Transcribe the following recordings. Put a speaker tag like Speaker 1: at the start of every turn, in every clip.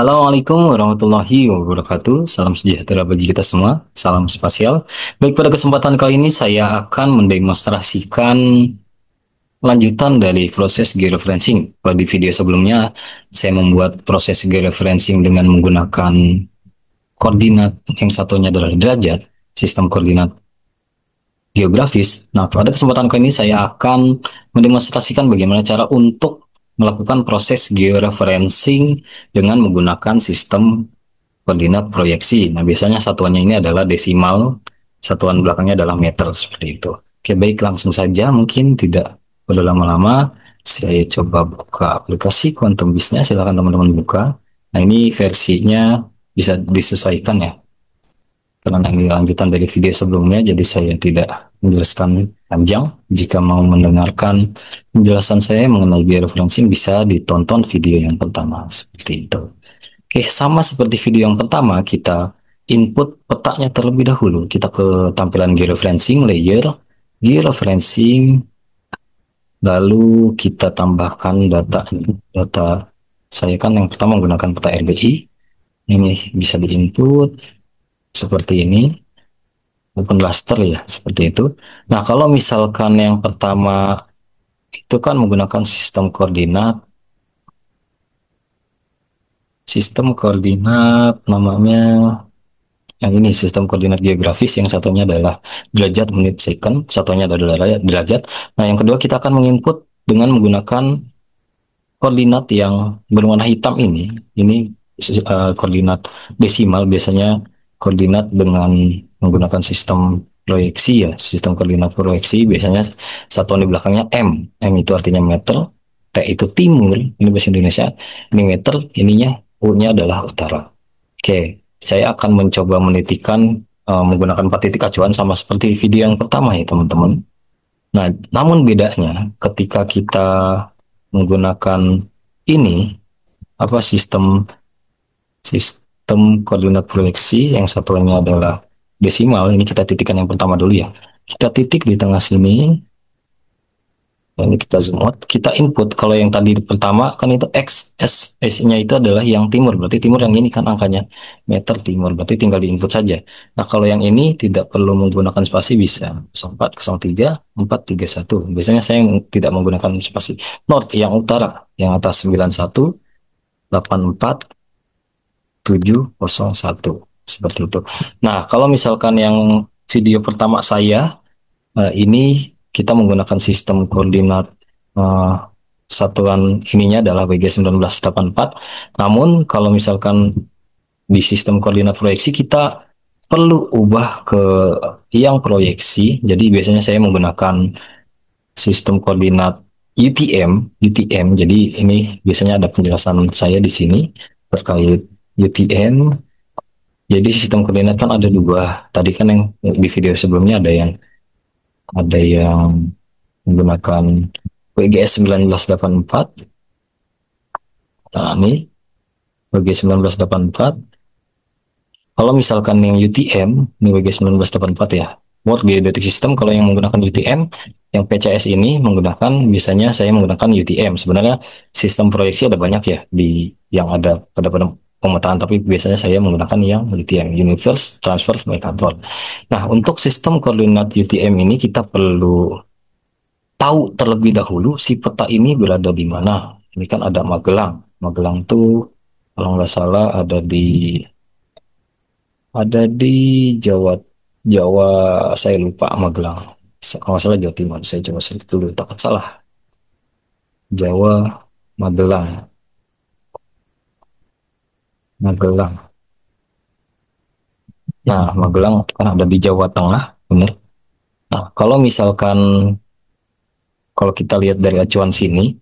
Speaker 1: Assalamualaikum warahmatullahi wabarakatuh. Salam sejahtera bagi kita semua. Salam spasial. Baik, pada kesempatan kali ini saya akan mendemonstrasikan lanjutan dari proses georeferencing. Pada di video sebelumnya, saya membuat proses georeferencing dengan menggunakan koordinat, yang satunya adalah derajat, sistem koordinat geografis. Nah, pada kesempatan kali ini saya akan mendemonstrasikan bagaimana cara untuk melakukan proses georeferencing dengan menggunakan sistem koordinat proyeksi. Nah, biasanya satuannya ini adalah desimal, satuan belakangnya adalah meter, seperti itu. Oke, baik, langsung saja, mungkin tidak perlu lama-lama. Saya coba buka aplikasi Quantum Business, silakan teman-teman buka. Nah, ini versinya bisa disesuaikan ya, karena ini lanjutan dari video sebelumnya, jadi saya tidak menjelaskan panjang. Jika mau mendengarkan penjelasan saya mengenai georeferencing, bisa ditonton video yang pertama, seperti itu. Oke, sama seperti video yang pertama, kita input petanya terlebih dahulu. Kita ke tampilan georeferencing, layer, georeferencing, lalu kita tambahkan data. Data saya kan yang pertama menggunakan peta RBI. Ini bisa diinput seperti ini, open raster ya, seperti itu. Nah, kalau misalkan yang pertama itu kan menggunakan sistem koordinat namanya. Yang ini sistem koordinat geografis, yang satunya adalah derajat, menit, second, satunya adalah derajat. Nah, yang kedua kita akan menginput dengan menggunakan koordinat yang berwarna hitam ini. Ini koordinat desimal, biasanya koordinat dengan menggunakan sistem proyeksi ya, sistem koordinat proyeksi biasanya satuan di belakangnya M. M itu artinya meter, T itu timur, ini bahasa Indonesia, ini meter, ininya U-nya adalah utara. Oke, saya akan mencoba menitikan menggunakan 4 titik acuan sama seperti video yang pertama ya teman-teman. Nah, namun bedanya ketika kita menggunakan ini apa sistem koordinat proyeksi, yang satunya adalah desimal, ini kita titikkan yang pertama dulu ya. Kita titik di tengah sini. Ini kita zoom out, kita input. Kalau yang tadi pertama kan itu X, S-nya itu adalah yang timur, berarti timur yang ini kan angkanya meter timur, berarti tinggal diinput saja. Nah, kalau yang ini tidak perlu menggunakan spasi, bisa 04, 03, 431. Biasanya saya yang tidak menggunakan spasi. North yang utara, yang atas 91, 84, 701, seperti itu. Nah, kalau misalkan yang video pertama saya, ini kita menggunakan sistem koordinat, eh, satuan ininya adalah WG1984. Namun kalau misalkan di sistem koordinat proyeksi, kita perlu ubah ke yang proyeksi. Jadi biasanya saya menggunakan sistem koordinat UTM. Jadi ini biasanya ada penjelasan saya di sini terkait UTM. Jadi sistem koordinat kan ada dua. Tadi kan yang di video sebelumnya ada yang menggunakan WGS 1984. Nah, ini WG 1984. Kalau misalkan yang UTM, ini WG 1984 ya. World Geodetic System, kalau yang menggunakan UTM, yang PCS ini menggunakan, biasanya saya menggunakan UTM. Sebenarnya sistem proyeksi ada banyak ya di yang ada pada pemetaan, tapi biasanya saya menggunakan yang UTM, Universe Transfer Mercator. Nah, untuk sistem koordinat UTM ini kita perlu tahu terlebih dahulu si peta ini berada di mana. Ini kan ada Magelang. Magelang tuh kalau nggak salah ada di Jawa. Jawa, saya lupa Magelang. Kalau nggak salah Jawa Timur. Saya coba search dulu. Takut salah. Jawa, Magelang, Magelang. Nah, Magelang kan ada di Jawa Tengah, benar. Nah, kalau misalkan kalau kita lihat dari acuan sini,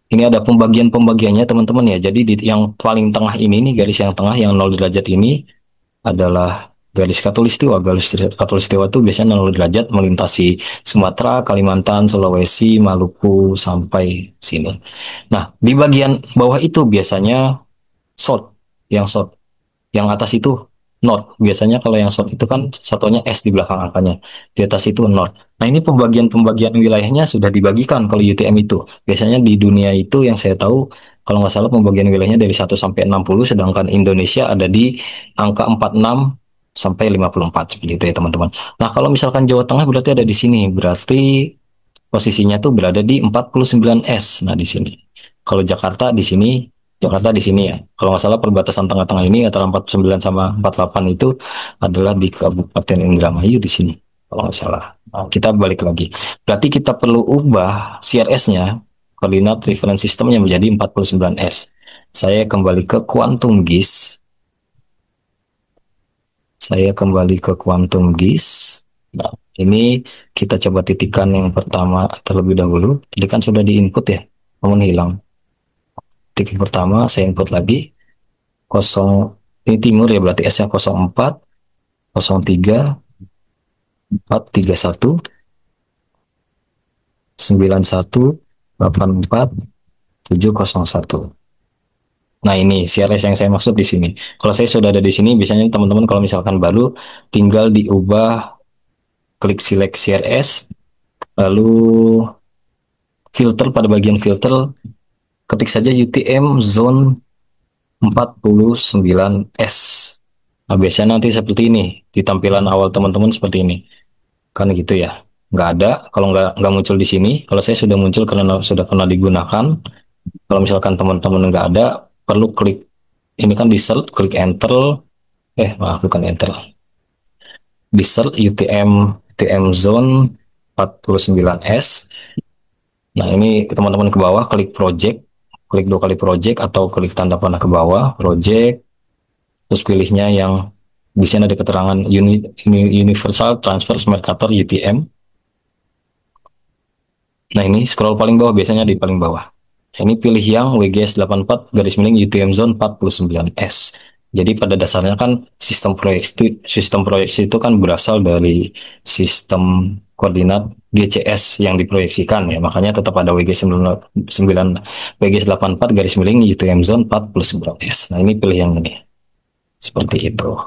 Speaker 1: ini ada pembagian-pembagiannya teman-teman ya. Jadi di yang paling tengah ini nih, garis yang tengah yang 0 derajat ini adalah garis khatulistiwa. Garis khatulistiwa itu biasanya 0 derajat melintasi Sumatera, Kalimantan, Sulawesi, Maluku sampai sini. Nah, di bagian bawah itu biasanya south, yang south, yang atas itu north. Biasanya kalau yang south itu kan satunya S di belakang angkanya. Di atas itu north. Nah, ini pembagian-pembagian wilayahnya sudah dibagikan kalau UTM itu. Biasanya di dunia itu yang saya tahu Kalau nggak salah pembagian wilayahnya dari 1 sampai 60, sedangkan Indonesia ada di angka 46 sampai 54 seperti itu ya teman-teman. Nah, kalau misalkan Jawa Tengah berarti ada di sini. Berarti posisinya tuh berada di 49S. Nah, di sini. Kalau Jakarta di sini ya. Kalau nggak salah perbatasan tengah-tengah ini antara 49 sama 48 itu adalah di Kabupaten Indramayu di sini. Kalau nggak salah. Nah, kita balik lagi. Berarti kita perlu ubah CRS-nya, koordinat reference systemnya menjadi 49S. Saya kembali ke Quantum GIS. Saya kembali ke Quantum GIS. Nah, ini kita coba titikkan yang pertama terlebih dahulu. Jadi kan sudah diinput ya, namun hilang. Titik pertama saya input lagi. Kosong, ini timur ya berarti S-nya 04, 03, 431, 91, 84, 701. Nah, ini CRS yang saya maksud di sini. Kalau saya sudah ada di sini, biasanya teman-teman kalau misalkan baru tinggal diubah, klik select CRS, lalu filter, pada bagian filter ketik saja UTM zone 49S. Nah, biasanya nanti seperti ini di tampilan awal teman-teman seperti ini. Kan gitu ya. Nggak ada, kalau nggak muncul di sini. Kalau saya sudah muncul karena sudah pernah digunakan. Kalau misalkan teman-teman nggak ada, perlu klik ini kan di search, klik enter. Maaf, bukan enter. Di search UTM zone 49S. Nah, ini teman-teman ke bawah, klik project, klik 2 kali project atau klik tanda panah ke bawah, project, terus pilihnya yang di sini ada keterangan Universal Transfer Mercator UTM. Nah, ini scroll paling bawah, biasanya di paling bawah. Ini pilih yang WGS 84 garis miring UTM Zone 49S. Jadi pada dasarnya kan sistem proyeksi itu kan berasal dari sistem koordinat GCS yang diproyeksikan ya. Makanya tetap ada WGS 84 garis miring UTM Zone 49S. Nah, ini pilih yang ini. Seperti itu.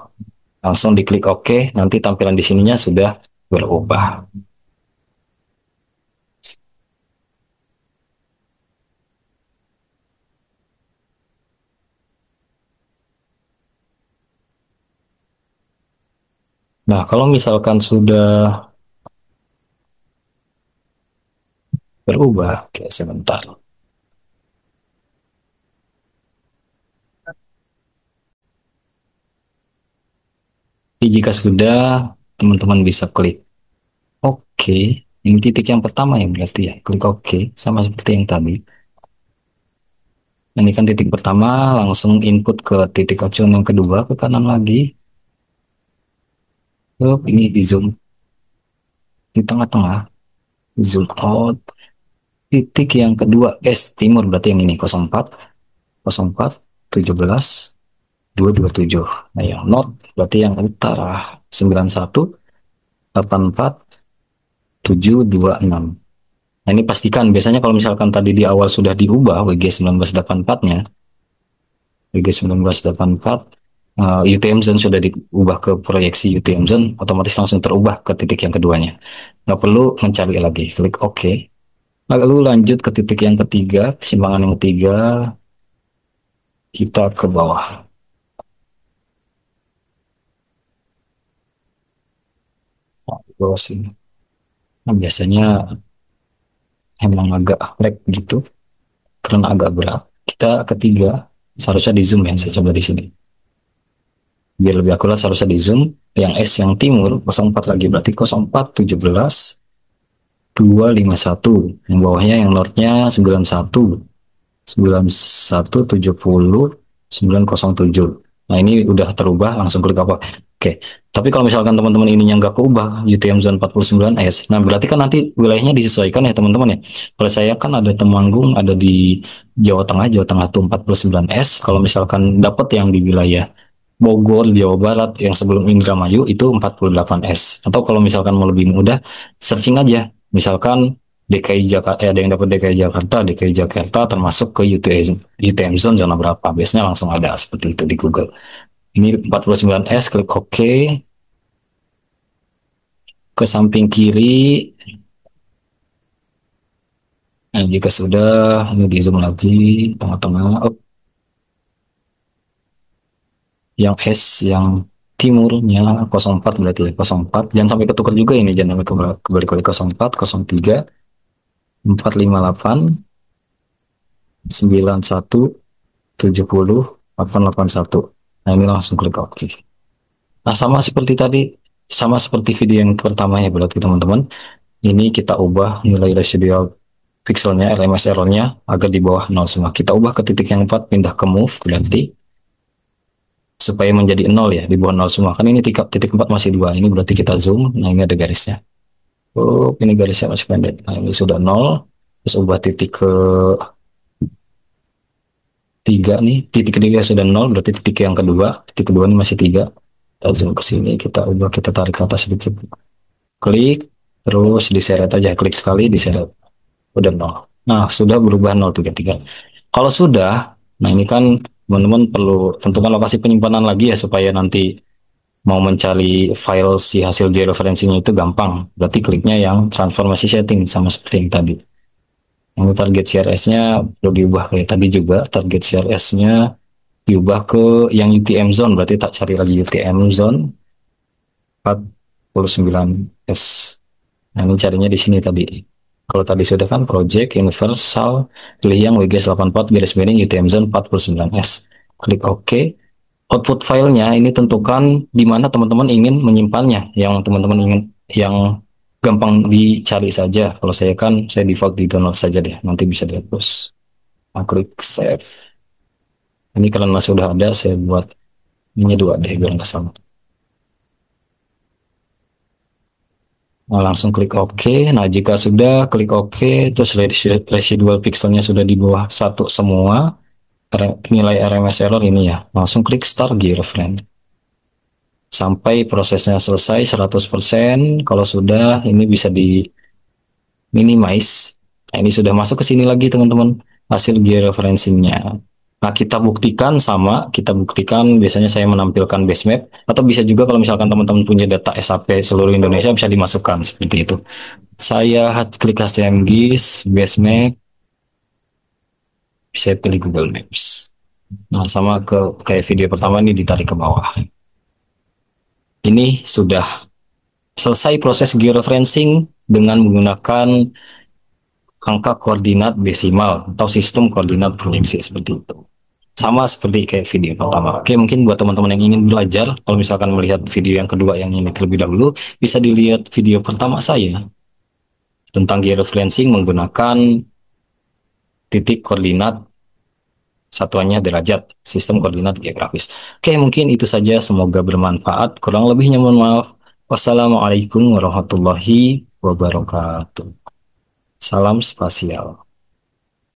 Speaker 1: Langsung diklik OK, nanti tampilan di sininya sudah berubah. Nah, kalau misalkan sudah berubah, oke sebentar. Jadi jika sudah, teman-teman bisa klik OK. Ini titik yang pertama ya berarti ya. Klik OK, sama seperti yang tadi. Ini kan titik pertama, langsung input ke titik acuan yang kedua, ke kanan lagi. Ini di zoom. Di tengah-tengah, zoom out. Titik yang kedua, timur berarti yang ini, 04, 04, 17, 227. Nah, yang north berarti yang utara, 91, 84, 726. Nah, ini pastikan biasanya kalau misalkan tadi di awal sudah diubah WG 1984-nya, WG 1984, UTM zone sudah diubah ke proyeksi UTM zone, otomatis langsung terubah ke titik yang keduanya. Nggak perlu mencari lagi, klik OK. Lalu lanjut ke titik yang ketiga, persimpangan yang ketiga, kita ke bawah. Bawah sini. Nah, biasanya emang agak lag gitu, karena agak berat. Kita ketiga, seharusnya di zoom ya, saya coba di sini. Biar lebih akurat seharusnya di zoom. Yang S yang timur, 04 lagi, berarti 04, 17, 251. Yang bawahnya yang northnya 91, 91, 70, 907. Nah, ini udah terubah, langsung klik apa? Oke. Tapi kalau misalkan teman-teman ininya nggak keubah, UTM Zone 49S, nah berarti kan nanti wilayahnya disesuaikan ya teman-teman ya. Kalau saya kan ada Temanggung, ada di Jawa Tengah tuh 49S. Kalau misalkan dapat yang di wilayah Bogor, Jawa Barat yang sebelum Indramayu itu 48S. Atau kalau misalkan mau lebih mudah, searching aja. Misalkan DKI Jakarta, ada yang dapat DKI Jakarta termasuk ke UTM Zone zona berapa. Biasanya langsung ada seperti itu di Google. Ini 49S, klik OK. Ke samping kiri, Nah, jika sudah, ini di zoom lagi, tengah-tengah. Oh, yang S yang timurnya 04 berarti ya, 04. Jangan sampai ketukar juga ini, jangan sampai kebalik-balik 04, 03, 458, 91, 70, 881. Nah, ini langsung klik OK. Nah, sama seperti tadi, sama seperti video yang pertama ya berarti teman-teman. Ini kita ubah nilai residual pixelnya, RMS errornya agar di bawah 0 semua. Kita ubah ke titik yang 4, pindah ke move berarti supaya menjadi 0 ya, di bawah 0 semua. Kan ini titik 4 masih 2. Ini berarti kita zoom. Nah, ini ada garisnya. Oh, ini garisnya masih pendek. Nah, ini sudah 0. Terus ubah titik ke 3 nih. Titik ketiga sudah 0, berarti titik yang kedua. Titik kedua ini masih 3. Kita zoom ke sini, kita ubah, kita tarik ke atas sedikit. Klik, terus diseret aja. Klik sekali, diseret. Udah 0. Nah, sudah berubah 0 tuh ketika. Kalau sudah, nah ini kan teman-teman perlu tentukan lokasi penyimpanan lagi ya supaya nanti mau mencari file si hasil georeferensinya itu gampang. Berarti kliknya yang transformasi setting sama seperti yang tadi. Yang target CRS-nya perlu diubah kayak tadi juga. Target CRS-nya diubah ke yang UTM zone. Berarti tak cari lagi UTM zone 49S. Nah, ini carinya di sini tadi. Kalau tadi sudah kan project universal, pilih yang WGS84 garis miring UTM zone 49S. Klik OK. Output filenya ini tentukan di mana teman-teman ingin menyimpannya. Yang teman-teman ingin yang gampang dicari saja. Kalau saya kan saya default di download saja deh. Nanti bisa dihapus. Nah, klik save. Ini karena sudah ada, saya buat ini dua deh biar nggak sama. Nah, langsung klik OK. Nah, jika sudah klik OK, terus residual pixelnya sudah di bawah satu semua, nilai RMS error ini ya, langsung klik Start Georeference. Sampai prosesnya selesai 100%. Kalau sudah, ini bisa di minimize. Nah, ini sudah masuk ke sini lagi teman-teman, hasil georeferencingnya. Nah, kita buktikan biasanya saya menampilkan base map, atau bisa juga kalau misalkan teman-teman punya data SAP seluruh Indonesia bisa dimasukkan seperti itu. Saya klik HTMGIS, base map, saya pilih Google Maps. Nah, sama kayak video pertama ini ditarik ke bawah. Ini sudah selesai proses georeferencing dengan menggunakan angka koordinat desimal atau sistem koordinat proyeksi seperti itu. Sama seperti kayak video pertama. Oke, mungkin buat teman-teman yang ingin belajar, kalau misalkan melihat video yang kedua yang ini terlebih dahulu, bisa dilihat video pertama saya tentang georeferencing menggunakan titik koordinat, satuannya derajat, sistem koordinat geografis. Oke, mungkin itu saja. Semoga bermanfaat. Kurang lebihnya mohon maaf. Wassalamualaikum warahmatullahi wabarakatuh. Salam spasial.